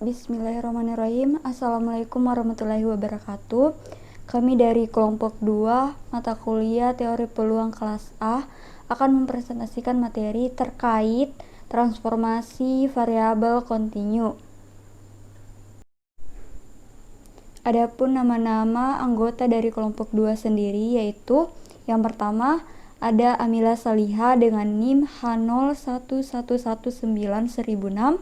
Bismillahirrahmanirrahim. Assalamualaikum warahmatullahi wabarakatuh. Kami dari kelompok 2 mata kuliah teori peluang kelas A akan mempresentasikan materi terkait transformasi variabel kontinu. Adapun nama-nama anggota dari kelompok 2 sendiri yaitu yang pertama ada Amila Saliha dengan NIM H011191006.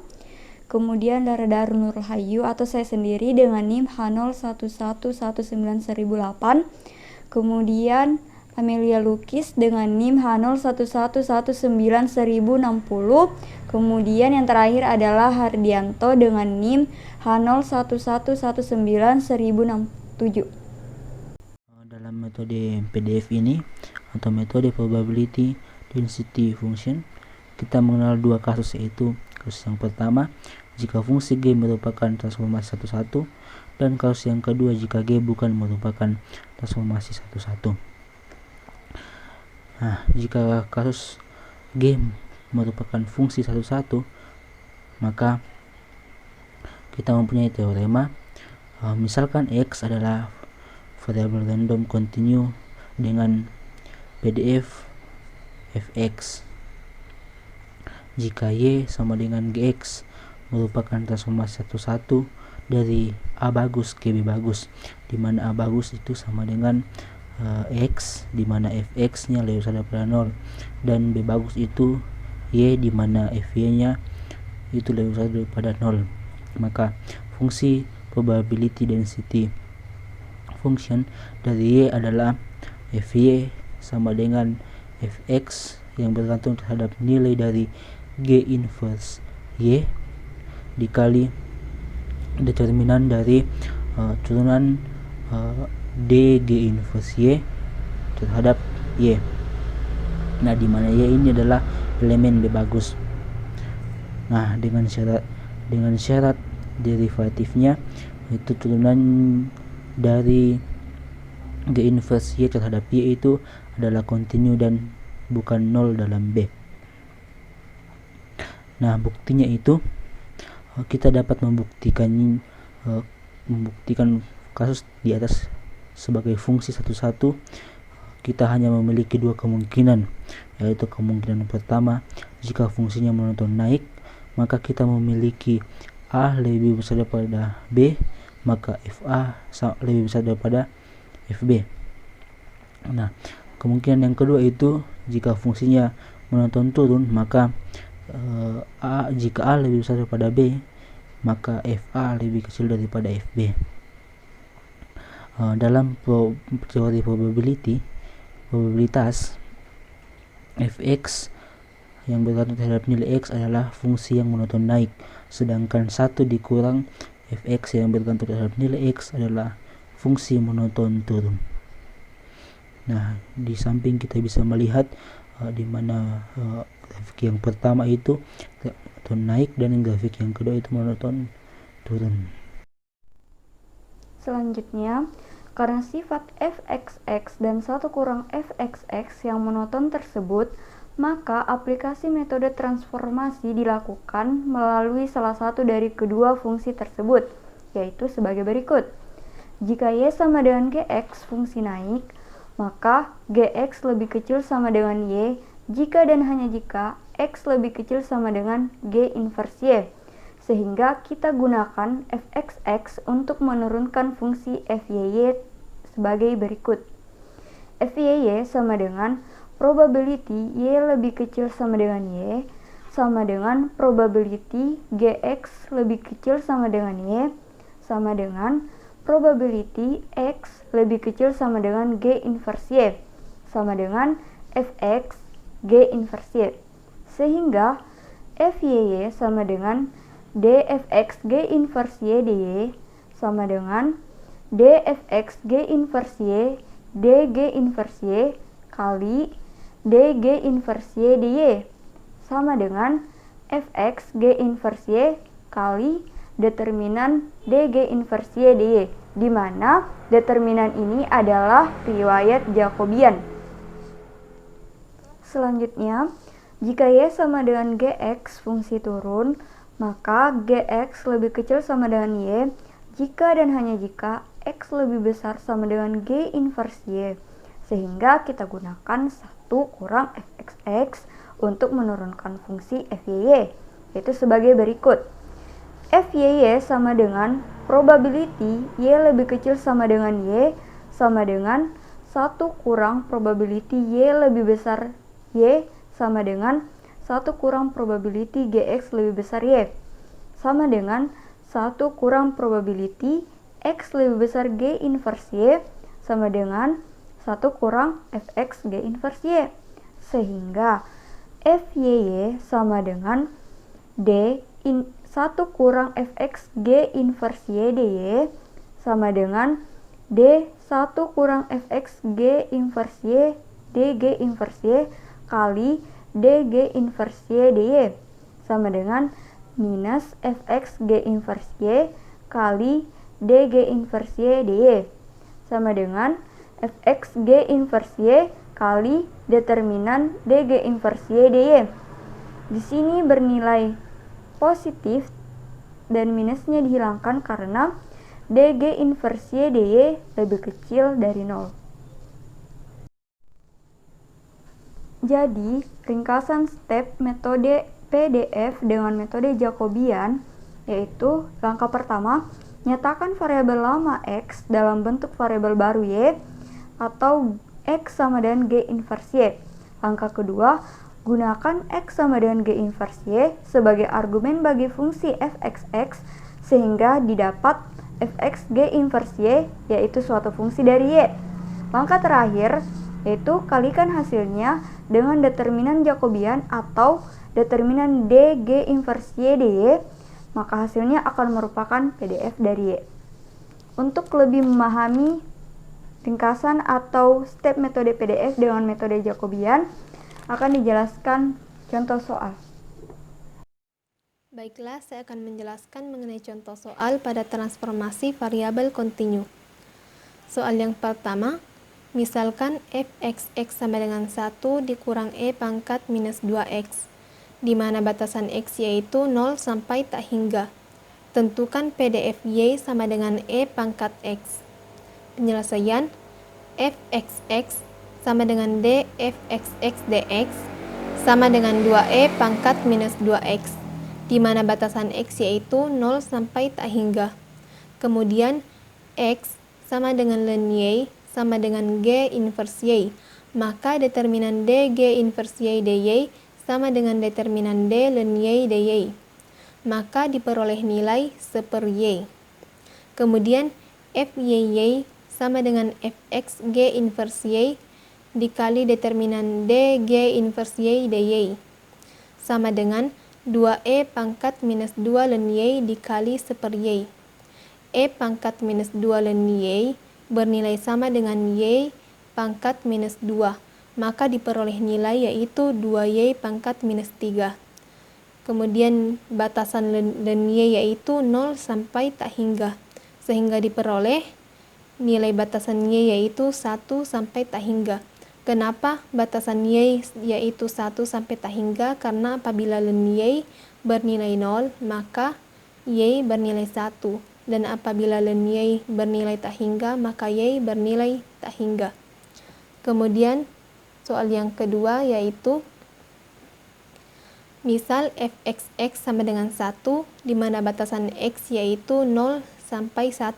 Kemudian Darul Nurul Hayu atau saya sendiri dengan NIM H011191008. Kemudian Amelia Lukis dengan NIM H011191060. Kemudian yang terakhir adalah Hardianto dengan NIM H011191067. Dalam metode PDF ini atau metode probability density function, kita mengenal dua kasus, yaitu kasus yang pertama jika fungsi G merupakan transformasi 1-1, dan kasus yang kedua jika G bukan merupakan transformasi 1-1. Nah, jika kasus G merupakan fungsi 1-1, maka kita mempunyai teorema. Misalkan X adalah variabel random kontinu dengan PDF fx. Jika Y sama dengan Gx merupakan transformasi 1-1 dari A bagus ke B bagus, di mana A bagus itu sama dengan X, di mana fx nya lebih besar daripada 0, dan B bagus itu Y, di mana fy nya itu lebih besar daripada 0. Maka fungsi probability density function dari Y adalah fy sama dengan fx yang bergantung terhadap nilai dari G inverse Y dikali determinan dari turunan D G inverse Y terhadap Y. Nah, di mana Y ini adalah elemen B bagus. Nah, dengan syarat derivatifnya, itu turunan dari G inverse Y terhadap Y itu adalah kontinu dan bukan 0 dalam B. Nah, buktinya itu kita dapat membuktikan kasus di atas sebagai fungsi 1-1. Kita hanya memiliki dua kemungkinan, yaitu kemungkinan pertama, jika fungsinya monoton naik, maka kita memiliki A lebih besar daripada B, maka FA lebih besar daripada FB. Nah, kemungkinan yang kedua itu jika fungsinya monoton turun, maka jika A lebih besar daripada B, maka FA lebih kecil daripada FB. Dalam teori probabilitas, fx yang bergantung terhadap nilai x adalah fungsi yang monoton naik, sedangkan 1 dikurang fx yang bergantung terhadap nilai x adalah fungsi monoton turun. Nah, di samping kita bisa melihat di mana grafik yang pertama itu monoton naik dan grafik yang kedua itu monoton turun. Selanjutnya, karena sifat fxx dan 1 kurang fxx yang monoton tersebut, maka aplikasi metode transformasi dilakukan melalui salah satu dari kedua fungsi tersebut, yaitu sebagai berikut. Jika Y sama dengan Gx fungsi naik, maka Gx lebih kecil sama dengan Y jika dan hanya jika X lebih kecil sama dengan G inverse Y. Sehingga kita gunakan fxx untuk menurunkan fungsi fyy sebagai berikut. Fyy sama dengan probability Y lebih kecil sama dengan Y sama dengan probability Gx lebih kecil sama dengan Y sama dengan probability X lebih kecil sama dengan G inverse Y sama dengan fx G inverse Y. Sehingga fyy sama dengan dfx G inverse Y dy sama dengan dfx G inverse Y dg inverse Y kali dg inverse Y dy sama dengan fx G inverse Y kali determinan dg inverse Y dy, di mana determinan ini adalah riwayat Jacobian. Selanjutnya, jika Y sama dengan Gx fungsi turun, maka Gx lebih kecil sama dengan Y jika dan hanya jika X lebih besar sama dengan G inverse Y. Sehingga kita gunakan 1 kurang fxx untuk menurunkan fungsi fyy, yaitu sebagai berikut. Fyy sama dengan probability Y lebih kecil sama dengan Y sama dengan 1 kurang probability Y lebih besar Y sama dengan 1 kurang probability Gx lebih besar Y sama dengan 1 kurang probability X lebih besar G inverse Y sama dengan 1 kurang fx G inverse Y. Sehingga fyy sama dengan 1 kurang fx G inverse Y dy sama dengan D 1 kurang fx G inverse Y dG inverse Y kali dG inverse Y dy sama dengan minus fx G inverse Y kali dG inverse Y dy sama dengan fx G inverse Y kali determinan dG inverse Y dy. Di sini bernilai positif dan minusnya dihilangkan karena dG inverse Y dy lebih kecil dari 0. Jadi, ringkasan step metode PDF dengan metode Jacobian yaitu langkah pertama, nyatakan variabel lama X dalam bentuk variabel baru Y atau X sama dengan G inverse Y. Langkah kedua, gunakan X sama dengan G inverse Y sebagai argumen bagi fungsi fxx sehingga didapat fx G inverse Y yaitu suatu fungsi dari Y. Langkah terakhir yaitu kalikan hasilnya dengan determinan Jacobian atau determinan dG inverse Y dy, maka hasilnya akan merupakan PDF dari Y. Untuk lebih memahami ringkasan atau step metode PDF dengan metode Jacobian akan dijelaskan contoh soal. Baiklah, saya akan menjelaskan mengenai contoh soal pada transformasi variabel kontinu. Soal yang pertama, misalkan fxx sama dengan 1 dikurang e pangkat minus 2x, di mana batasan x yaitu 0 sampai tak hingga. Tentukan PDF y sama dengan e pangkat x. Penyelesaian, fxx sama dengan d fxx dx sama dengan 2e pangkat minus 2x, di mana batasan x yaitu 0 sampai tak hingga. Kemudian, x sama dengan ln y sama dengan g inverse y, maka determinan d g inverse y dy sama dengan determinan d ln y dy, maka diperoleh nilai seper y. Kemudian, fyy sama dengan fx g inverse y dikali determinan d g inverse y dy sama dengan 2e pangkat minus 2 ln y dikali seper y. E pangkat minus 2 ln y bernilai sama dengan y pangkat minus 2, maka diperoleh nilai yaitu 2y pangkat minus 3. Kemudian batasan ln y yaitu 0 sampai tak hingga, sehingga diperoleh nilai batasan y yaitu 1 sampai tak hingga. Kenapa batasan y yaitu 1 sampai tak hingga? Karena apabila ln y bernilai 0, maka y bernilai 1. Dan apabila ln y bernilai tak hingga, maka y bernilai tak hingga. Kemudian soal yang kedua yaitu misal fxx sama dengan 1, di mana batasan x yaitu 0 sampai 1.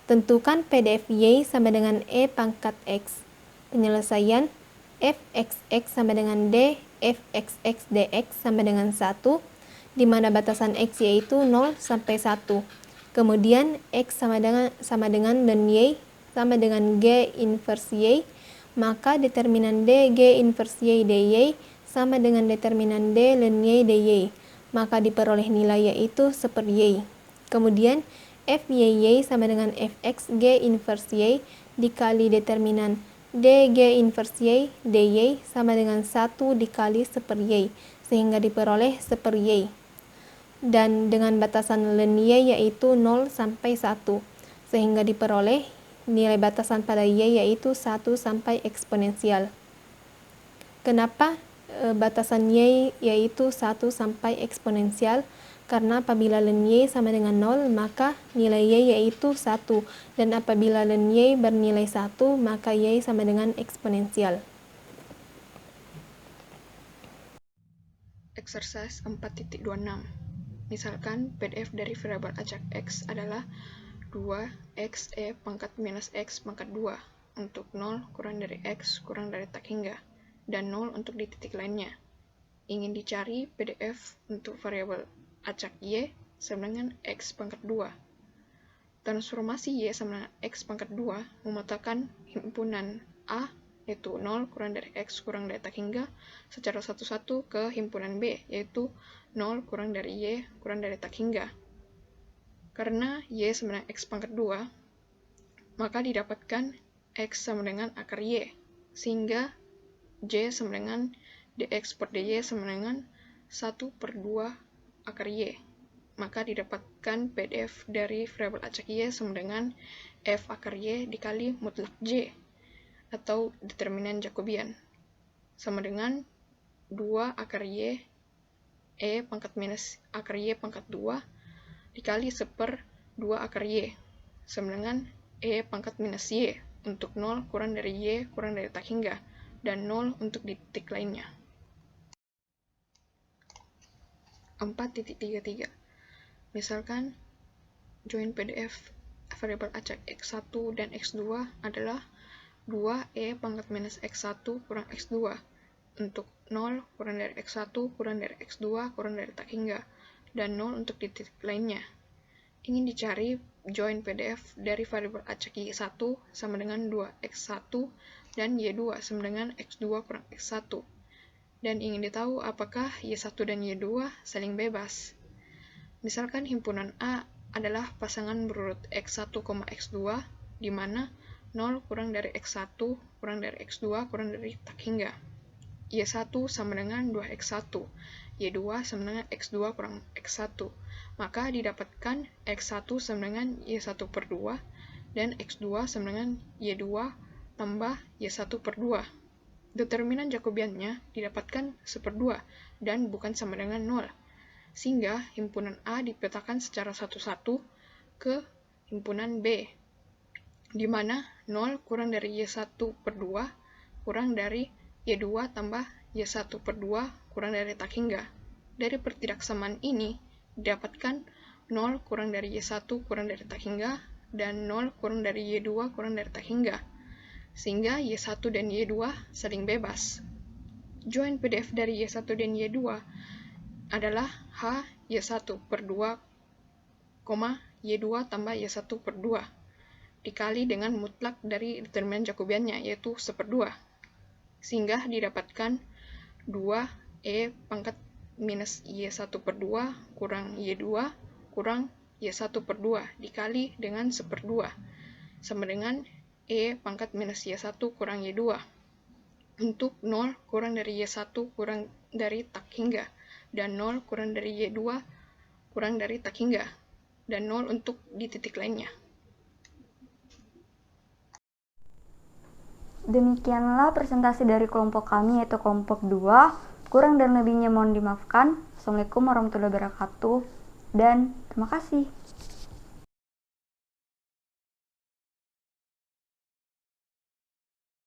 Tentukan PDF y sama dengan e pangkat x. Penyelesaian, fxx sama dengan d fxx dx sama dengan 1, di mana batasan x yaitu 0 sampai 1. Kemudian x sama dengan ln y sama dengan g inverse y, maka determinan d g inverse y dy sama dengan determinan d ln y dy, maka diperoleh nilai yaitu seper y. Kemudian fyy sama dengan fx g inverse y dikali determinan d g inverse y dy sama dengan 1 dikali seper y, sehingga diperoleh seper y. Dan dengan batasan ln y yaitu 0 sampai 1, sehingga diperoleh nilai batasan pada y yaitu 1 sampai eksponensial. Kenapa batasan y yaitu 1 sampai eksponensial? Karena apabila len y sama dengan 0, maka nilai y yaitu 1. Dan apabila len y bernilai 1, maka y sama dengan eksponensial. Exercise 4.26. Misalkan PDF dari variabel acak X adalah 2x e pangkat minus x pangkat 2 untuk 0 kurang dari x kurang dari tak hingga, dan 0 untuk di titik lainnya. Ingin dicari PDF untuk variabel acak y sama dengan x pangkat 2. Transformasi y sama dengan x pangkat 2 memetakan himpunan A yaitu 0 kurang dari x kurang dari tak hingga secara satu-satu ke himpunan B yaitu 0 kurang dari y kurang dari tak hingga. Karena y sama dengan x pangkat 2, maka didapatkan x sama dengan akar y, sehingga j sama dengan dx per dy sama dengan 1/2 akar y. Maka didapatkan PDF dari variabel acak y sama dengan f akar y dikali mutlak j, atau determinan Jacobian, sama dengan 2 akar y e pangkat minus akar y pangkat 2 dikali 1/2 akar y, sama dengan e pangkat minus y untuk 0 kurang dari y kurang dari tak hingga, dan 0 untuk di titik lainnya. 4.33. Misalkan join PDF variabel acak x1 dan x2 adalah 2e pangkat minus x1 kurang x2 untuk 0 kurang dari x1 kurang dari x2 kurang dari tak hingga, dan 0 untuk di titik lainnya. Ingin dicari join PDF dari variabel acak y1 sama dengan 2x1 dan y2 sama dengan x2 kurang x1. Dan ingin ditahu apakah y1 dan y2 saling bebas. Misalkan himpunan A adalah pasangan berurut x1, x2, di mana 0 kurang dari x1 kurang dari x2 kurang dari tak hingga. Y1 sama dengan 2x1, Y2 sama dengan x2 kurang x1. Maka didapatkan x1 sama dengan y1/2 dan x2 sama dengan y2 tambah y1/2. Determinan Jacobiannya didapatkan 1/2 dan bukan sama dengan 0. Sehingga himpunan A dipetakan secara satu-satu ke himpunan B, di mana 0 kurang dari y1/2 kurang dari y2 tambah y1/2 kurang dari tak hingga. Dari pertidaksamaan ini didapatkan 0 kurang dari y1 kurang dari tak hingga dan 0 kurang dari y2 kurang dari tak hingga, sehingga y1 dan y2 saling bebas. Join PDF dari y1 dan y2 adalah h y1/2, y2 tambah y1/2 dikali dengan mutlak dari determinan Jacobiannya yaitu 1/2, sehingga didapatkan 2e pangkat minus y1/2 kurang y2 kurang y1/2 dikali dengan 1/2 sama dengan e pangkat minus y1 kurang y2 untuk 0 kurang dari y1 kurang dari tak hingga, dan 0 kurang dari y2 kurang dari tak hingga, dan 0 untuk di titik lainnya. Demikianlah presentasi dari kelompok kami, yaitu kelompok 2. Kurang dan lebihnya mohon dimaafkan. Assalamualaikum warahmatullahi wabarakatuh, dan terima kasih.